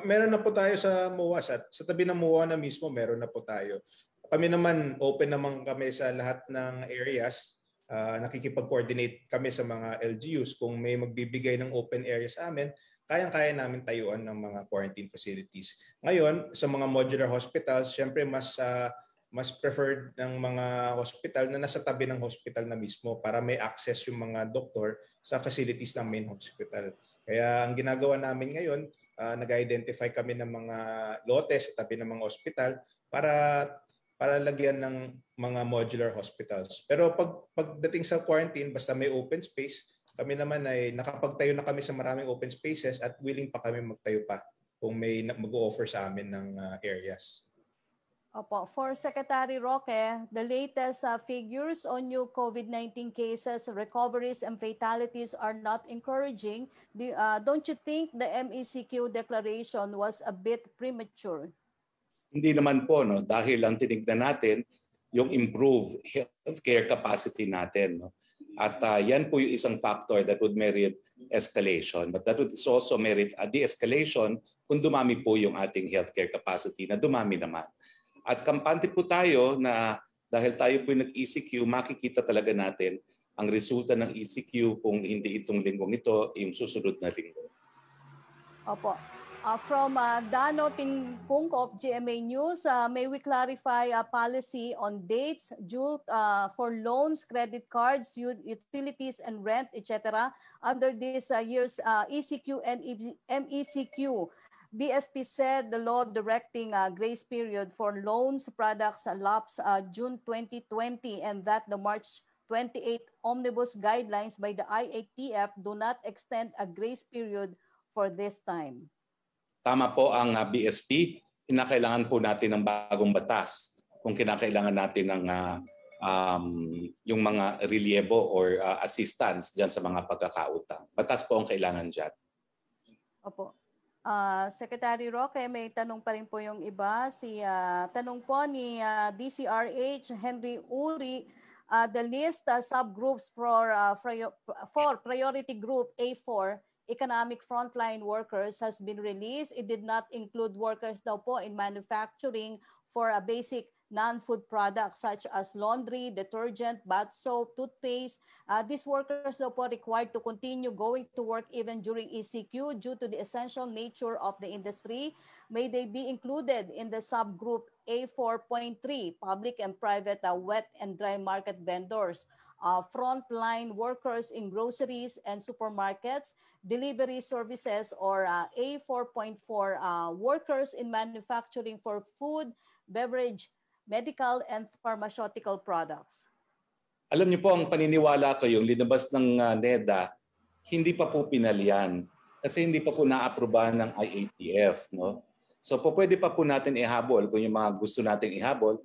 Meron na po tayo sa MOA. Sa tabi ng MOA na mismo, meron na po tayo. Kami naman, open naman kami sa lahat ng areas. Nakikipag-coordinate kami sa mga LGUs. Kung may magbibigay ng open areas sa amin, kayang-kaya namin tayuan ng mga quarantine facilities. Ngayon, sa mga modular hospitals, syempre mas preferred ng mga hospital na nasa tabi ng hospital na mismo para may access yung mga doktor sa facilities ng main hospital. Kaya ang ginagawa namin ngayon, nag-identify kami ng mga lote sa tabi ng mga hospital para lagyan ng mga modular hospitals. Pero pagdating sa quarantine, basta may open space, kami naman ay nakapagtayo na kami sa maraming open spaces at willing pa kami magtayo pa kung may mag-o-offer sa amin ng areas. Opo. For Secretary Roque, the latest figures on new COVID-19 cases, recoveries, and fatalities are not encouraging. Don't you think the MECQ declaration was a bit premature? Hindi naman po, no? Dahil ang tinignan natin yung improved healthcare capacity natin. No? At yan po yung isang factor that would merit escalation. But that would also merit a de-escalation kung dumami po yung ating healthcare capacity na dumami naman. At kampante po tayo na dahil tayo po nag-ECQ, makikita talaga natin ang resulta ng ECQ kung hindi itong linggong ito, yung susunod na linggo. Opo. From Dano Tingkung of GMA News, may we clarify policy on dates due for loans, credit cards, utilities, and rent, etc. under this year's ECQ and MECQ? BSP said the law directing grace period for loans products lapsed June 2020 and that the March 28 omnibus guidelines by the IATF do not extend a grace period for this time. Tama po ang BSP. Kinakailangan po natin ng bagong batas kung kinakailangan natin ng yung mga reliebo or assistance dyan sa mga pagkakautang. Batas po ang kailangan dyan. Opo. Secretary Roque, may tanong pa rin po yung iba. Tanong po ni DCRH Henry Uri, the list subgroups for priority group A4, economic frontline workers, has been released. It did not include workers daw po in manufacturing for a basic non-food products such as laundry, detergent, bath soap, toothpaste. These workers daw po required to continue going to work even during ECQ due to the essential nature of the industry. May they be included in the subgroup A4.3, public and private wet and dry market vendors, frontline workers in groceries and supermarkets, delivery services, or A4.4, workers in manufacturing for food, beverage, medical, and pharmaceutical products. Alam niyo po, ang paniniwala ko yung linabas ng NEDA, hindi pa po pinalian kasi hindi pa po na-aprobahan ng IATF. No? So pwede pa po natin ihabol kung yung mga gusto nating ihabol.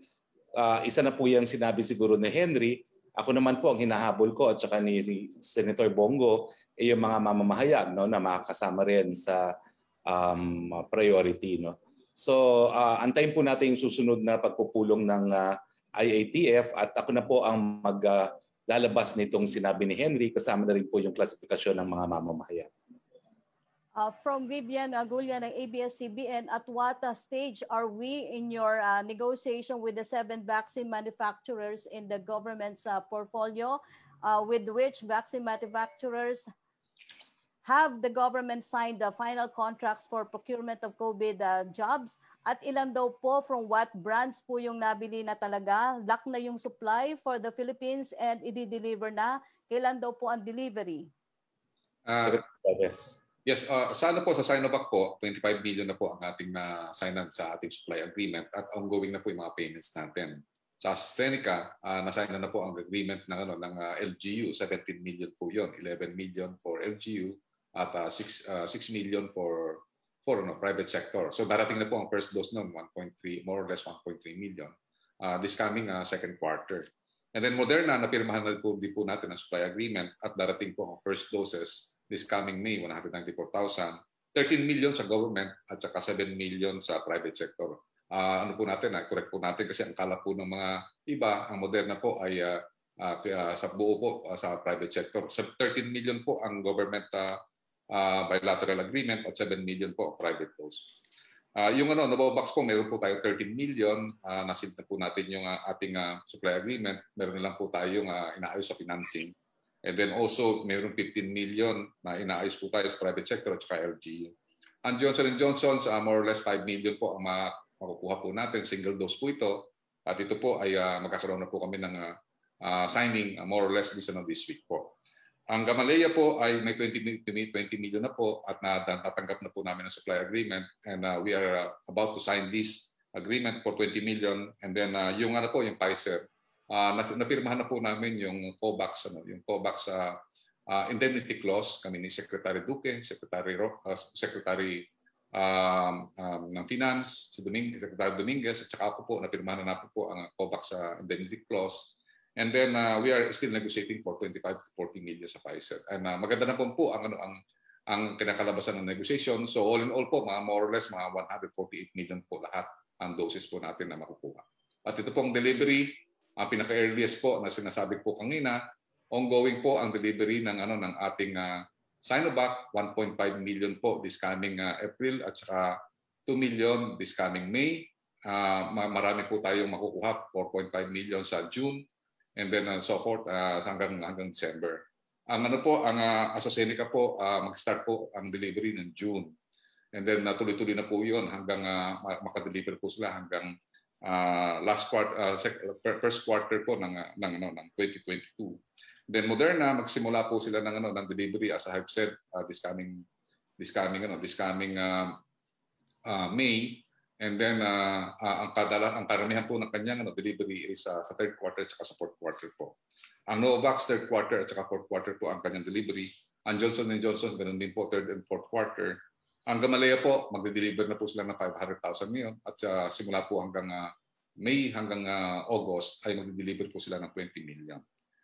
Isa na po yung sinabi siguro ni Henry. Ako naman po ang hinahabol ko at saka ni Senator Bongo yung mga mamamahayag, no, na makakasama rin sa priority. No? So antayin po natin yung susunod na pagpupulong ng IATF at ako na po ang maglalabas nitong sinabi ni Henry kasama na rin po yung klasifikasyon ng mga mamamahayag. From Vivian Agulia ng ABS-CBN, at what stage are we in your negotiation with the 7 vaccine manufacturers in the government's portfolio, with which vaccine manufacturers have the government signed the final contracts for procurement of COVID jobs? At ilan daw po, from what brands po yung nabili na talaga? Lock na yung supply for the Philippines and i-deliver na? Kailan daw po ang delivery? Yes, sa Sinovac po, 25 million na po ang ating na-signan sa ating supply agreement at ongoing na po yung mga payments natin. Sa AstraZeneca, na-sign na po ang agreement ng LGU, 17 million po yun, 11 million for LGU at 6 million for private sector. So darating na po ang first dose nun, 1.3, more or less 1.3 million this coming second quarter. And then Moderna, napirmahan na po din po natin ang supply agreement at darating po ang first doses this coming May, 194,000, 13 million sa government at saka 7 million sa private sector. Ano po natin, correct po natin kasi ang kala po ng mga iba, ang Moderna po ay sa buo po sa private sector. 13 million po ang government bilateral agreement at 7 million po ang private dose. Yung Novavax po, meron po tayo 13 million, nasinta po natin yung ating supply agreement, meron na lang po tayong inaayos sa financing. And then also, mayroong 15 million na inaayos po tayo sa private sector at saka LGU. Ang Johnson & Johnson, more or less 5 million po ang makukuha po natin. Single dose po ito. At ito po ay magkakaroon na po kami ng signing more or less this week po. Ang Gamaleya po ay may 20 million na po at natatanggap na po namin ang supply agreement. And we are about to sign this agreement for 20 million. And then yung Pfizer, napirmahan na po namin yung COVAX, yung COVAX indemnity clause kami ni Secretary Duque, Secretary Roque, Secretary ng Finance, si Secretary Dominguez, at saka ako po, napirmahan na po ang COVAX indemnity clause. And then we are still negotiating for 25 to 40 million sa Pfizer. And maganda na po ang kinakalabasan ng negotiation. So all in all po, more or less mga 148 million po lahat ang doses po natin na makukuha. At ito pong delivery, ang pinaka-earliest po na sinasabi po kanina, ongoing po ang delivery ng ating Sinovac, 1.5 million po this coming April at saka 2 million this coming May. Marami po tayong makukuha, 4.5 million sa June and then so forth hanggang December. Ang AstraZeneca po, mag-start po ang delivery ng June. And then tuloy-tuloy na po 'yon hanggang makadeliver po sila hanggang first quarter po ng 2022. Then Moderna, magsimula po sila ng delivery as I have said this coming May. And then ang karamihan po ng kanyang delivery is sa third quarter at sa fourth quarter po. Ang Novavax third quarter at fourth quarter po ang kanyang delivery. Ang Johnson & Johnson ganoon din po third and fourth quarter. Ang Gamaleya po, magde-deliver na po sila ng 500,000 ngayon at simula po hanggang May hanggang August ay magde-deliver po sila ng 20 million.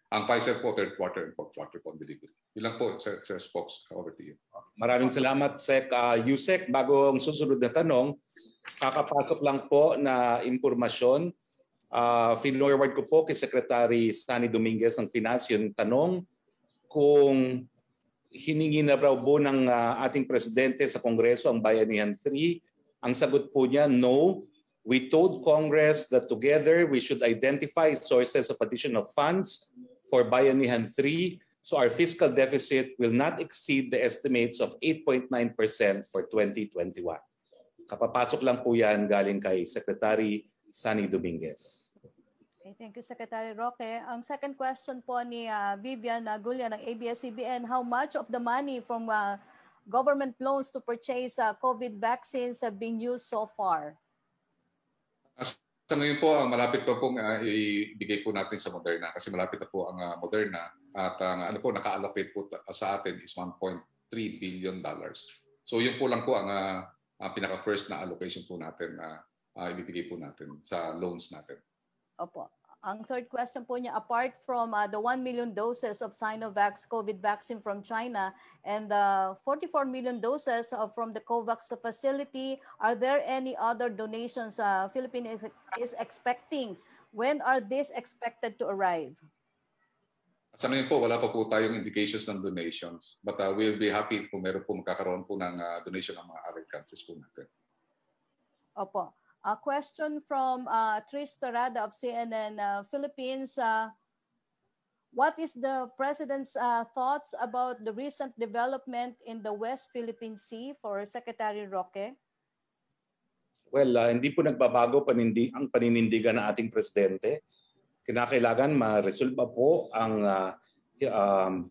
Ang Pfizer po, third quarter and fourth quarter po ang delivery. Ilan po, Sir Spox, over to you. Maraming salamat, Sec. Yusek, bago ang susunod na tanong, kakapasok lang po na impormasyon. Forward ko po kay Secretary Sunny Dominguez ng Finance yung tanong kung hiningi na raw po ng ating presidente sa Kongreso ang Bayanihan 3. Ang sagot po niya, no. We told Congress that together we should identify sources of additional funds for Bayanihan 3 so our fiscal deficit will not exceed the estimates of 8.9% for 2021. Kapapasok lang po yan galing kay Secretary Sunny Dominguez. Okay, thank you, Secretary Roque. Ang second question po ni Vivian Gulya ng ABS-CBN, how much of the money from government loans to purchase COVID vaccines have been used so far? Sa ngayon po, malapit pa pong ibigay po natin sa Moderna kasi malapit na po ang Moderna at naka-allocate po sa atin is $1.3 billion. So yun po lang po ang pinaka-first na allocation po natin na ibibigay po natin sa loans natin. Opo. Ang third question po niya, apart from the 1 million doses of Sinovac COVID vaccine from China and the 44 million doses from the COVAX facility, are there any other donations Philippines is expecting? When are these expected to arrive? Sa ngayon po, wala pa po tayong indications ng donations. But we'll be happy kung meron po magkakaroon po ng donation ng mga allied countries po natin. Opo. A question from Trish Torada of CNN Philippines. What is the President's thoughts about the recent development in the West Philippine Sea for Secretary Roque? Well, hindi po nagbabago ang paninindigan ng ating Presidente. Kinakailangan ma-resolve po ang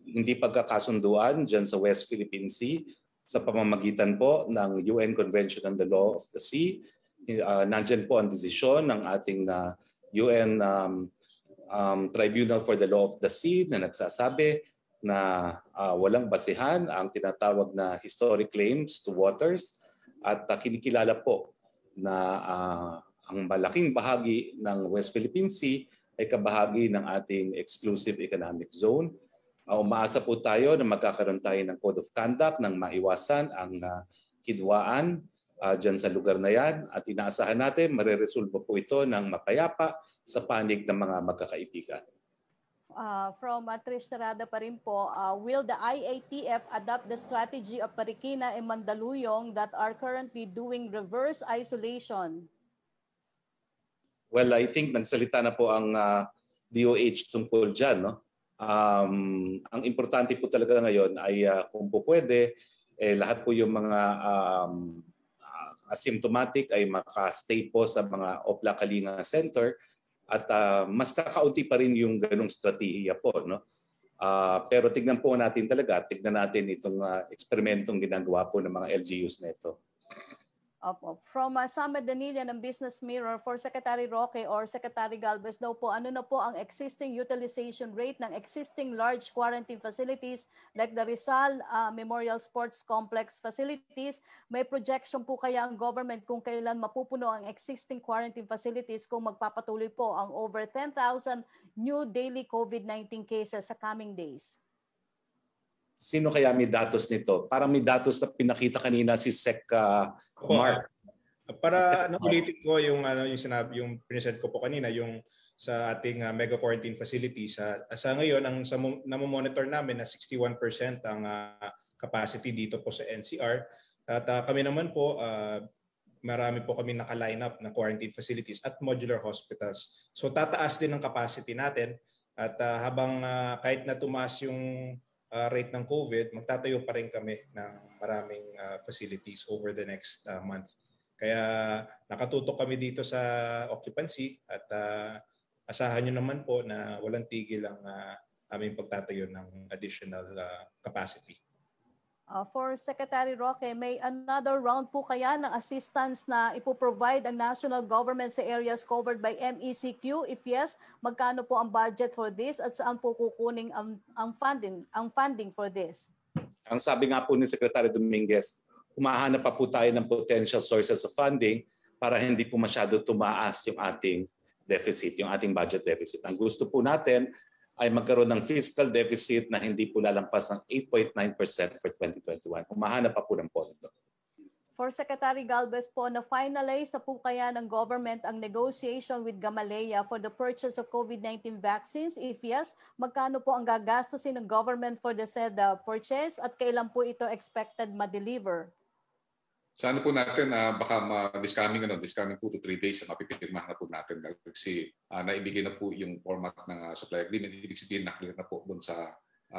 hindi pagkakasunduan dyan sa West Philippine Sea sa pamamagitan po ng UN Convention on the Law of the Sea. Nandyan po ang desisyon ng ating UN Tribunal for the Law of the Sea na nagsasabi na walang basihan ang tinatawag na historic claims to waters at kinikilala po na ang malaking bahagi ng West Philippine Sea ay kabahagi ng ating exclusive economic zone. Umaasa po tayo na magkakaroon tayo ng Code of Conduct nang maiwasan ang hidwaan dyan sa lugar na yan at inaasahan natin mareresolba po ito ng mapayapa sa panig ng mga magkakaibigan. From Trish Sarada pa rin po, will the IATF adopt the strategy of Marikina and Mandaluyong that are currently doing reverse isolation? Well, I think nagsalita na po ang DOH tungkol dyan. No? Ang importante po talaga ngayon ay kung po pwede, lahat po yung mga asymptomatic ay maka-stay po sa mga Opla Kalinga Center at mas kakaunti pa rin yung ganung strategiya po. No? Pero tignan po natin talaga, tignan natin itong eksperimentong ginagawa po ng mga LGUs na ito. From Sama Danilla ng Business Mirror, for Secretary Roque or Secretary Galvez daw po, ano na po ang existing utilization rate ng existing large quarantine facilities like the Rizal Memorial Sports Complex facilities? May projection po kaya ang government kung kailan mapupuno ang existing quarantine facilities kung magpapatuloy po ang over 10,000 new daily COVID-19 cases sa coming days? Sino kaya may datos nito? Parang may datos na pinakita kanina si Sec Mark. Para ulitin ko yung sinabi, yung present ko po kanina, yung sa ating mega quarantine facility. Sa ngayon, ang namomonitor namin na 61% ang capacity dito po sa NCR. At kami naman po, marami po kami naka-line up na quarantine facilities at modular hospitals. So tataas din ang capacity natin at habang kahit na tumaas yung rate ng COVID, magtatayo pa rin kami ng maraming facilities over the next month. Kaya nakatutok kami dito sa occupancy at asahan nyo naman po na walang tigil ang aming pagtatayo ng additional capacity. For Secretary Roque, may another round po kaya ng assistance na ipoprovide ang national government sa areas covered by MECQ? If yes, magkano po ang budget for this at saan po kukuning ang funding for this? Ang sabi nga po ni Secretary Dominguez, humahanap pa po tayo ng potential sources of funding para hindi po masyado tumaas yung ating deficit, yung ating budget deficit. Ang gusto po natin ay magkaroon ng fiscal deficit na hindi po lalampas ng 8.9% for 2021. Humahanap pa po ng pondo. For Secretary Galvez po, na-finalize na po kaya ng government ang negotiation with Gamaleya for the purchase of COVID-19 vaccines? If yes, magkano po ang gagastusin ng government for the said purchase at kailan po ito expected ma-deliver? Sana po natin baka this coming 2 to 3 days mapipirmahan na po natin kasi naibigay na po yung format ng supply agreement. Ibig sabihin na-clear na po doon sa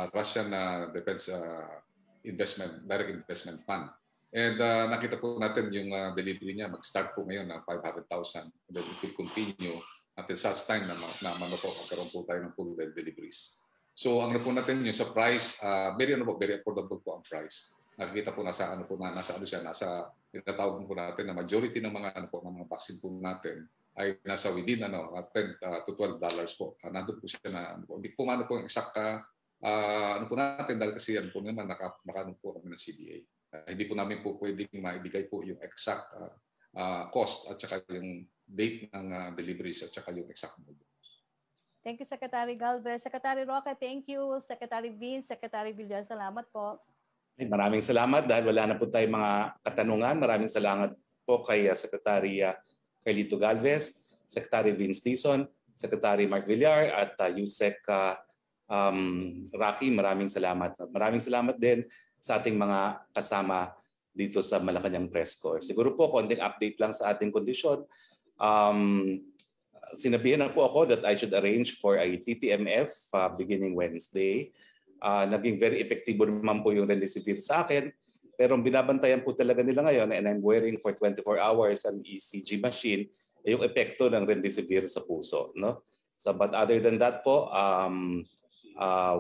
Russian Defense Direct Investment Fund. And nakita po natin yung delivery niya. Mag-start po ngayon ng 500,000 and then it will continue until such time na magkaroon po tayo ng full deliveries. So ang po natin yung sa price, very affordable po ang price. Nakikita po nasa tinatawag po natin na majority ng mga mga vaccine po natin ay nasa within $10 to $12 po. Nandun po siya na hindi po po ang exact po natin dahil kasi po naman nakaano po kami ng CDA. Hindi po namin po pwedeng maibigay po yung exact cost at saka yung date ng deliveries at saka yung exact mode. Thank you, Secretary Galvez. Secretary Roque, thank you. Secretary Vince, Secretary Villar, salamat po. Maraming salamat dahil wala na po tayong mga katanungan. Maraming salamat po kay Secretary Carlito Galvez, Secretary Vince Dizon, Secretary Mark Villar at Yusek Roque. Maraming salamat. Maraming salamat din sa ating mga kasama dito sa Malacañang Press Corps. Siguro po konting update lang sa ating kondisyon. sinabihan na po ako that I should arrange for a TTMF beginning Wednesday. Naging very epektibo naman po yung remdesivir sa akin. Pero ang binabantayan po talaga nila ngayon, and I'm wearing for 24 hours an ECG machine, yung epekto ng remdesivir sa puso. No? So, but other than that po,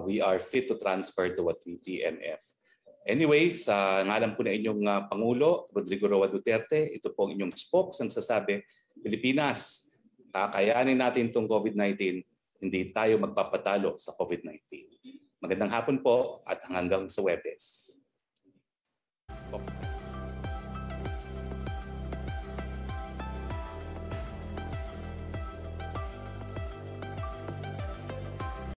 we are fit to transfer to a TTMF. Anyway, sa ngalan po na inyong Pangulo, Rodrigo Roa Duterte, ito po ang inyong Spox ang sasabi, Pilipinas, kakayanin natin itong COVID-19, hindi tayo magpapatalo sa COVID-19. Magandang hapon po at hanggang sa Webes.